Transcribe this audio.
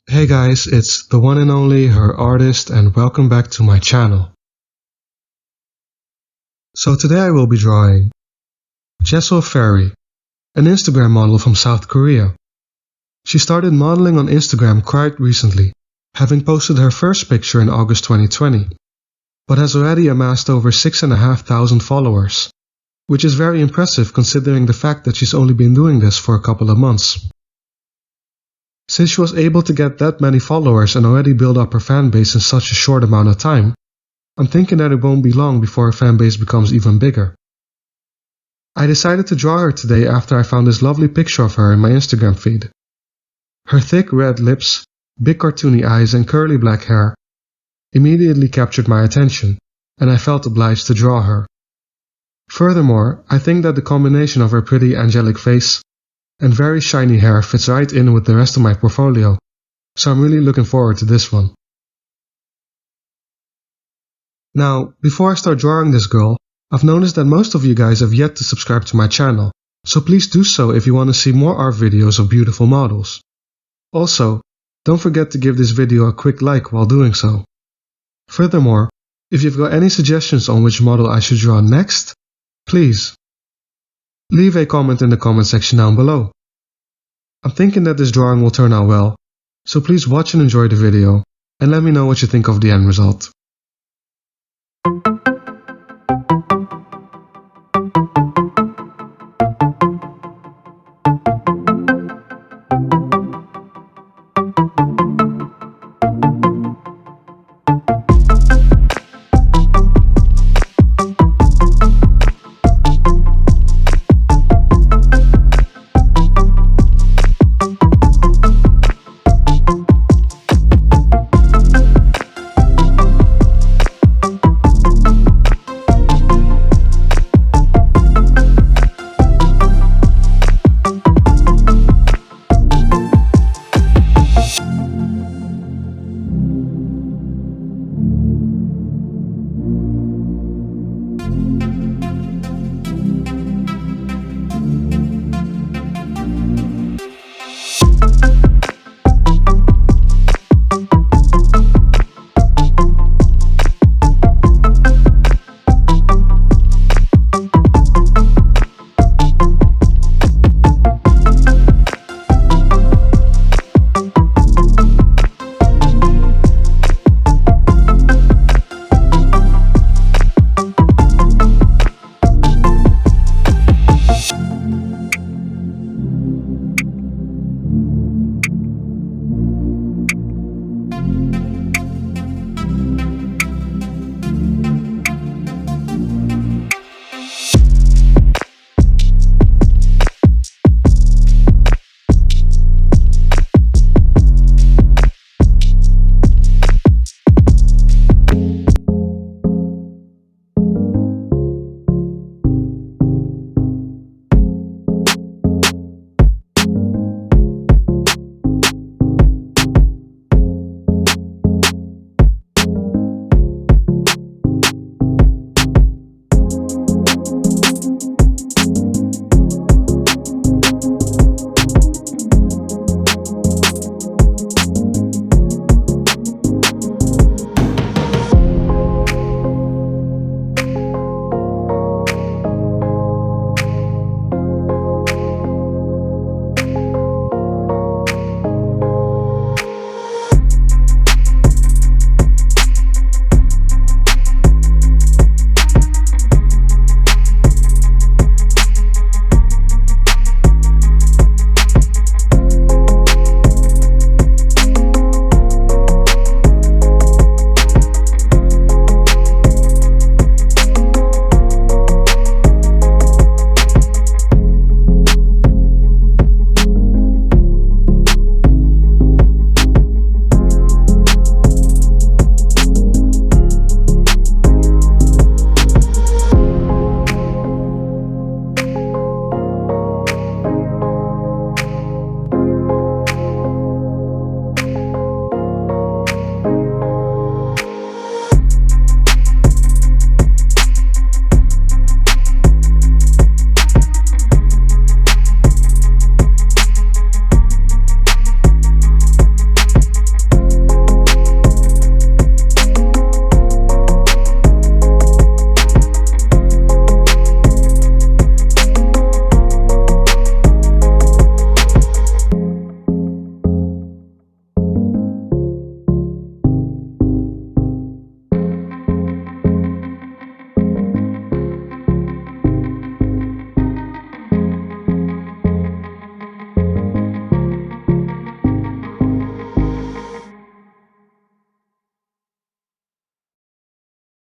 Hey guys, it's the one and only HER.ARTIST and welcome back to my channel. So today I will be drawing Jaeseo Fairy, an Instagram model from South Korea. She started modeling on Instagram quite recently, having posted her first picture in August 2020, but has already amassed over 6,500 followers, which is very impressive considering the fact that she's only been doing this for a couple of months. Since she was able to get that many followers and already build up her fanbase in such a short amount of time, I'm thinking that it won't be long before her fanbase becomes even bigger. I decided to draw her today after I found this lovely picture of her in my Instagram feed. Her thick red lips, big cartoony eyes and curly black hair immediately captured my attention, and I felt obliged to draw her. Furthermore, I think that the combination of her pretty angelic face and very shiny hair fits right in with the rest of my portfolio, so I'm really looking forward to this one. Now, before I start drawing this girl, I've noticed that most of you guys have yet to subscribe to my channel, so please do so if you want to see more art videos of beautiful models. Also, don't forget to give this video a quick like while doing so. Furthermore, if you've got any suggestions on which model I should draw next, please leave a comment in the comment section down below. I'm thinking that this drawing will turn out well, so please watch and enjoy the video, and let me know what you think of the end result.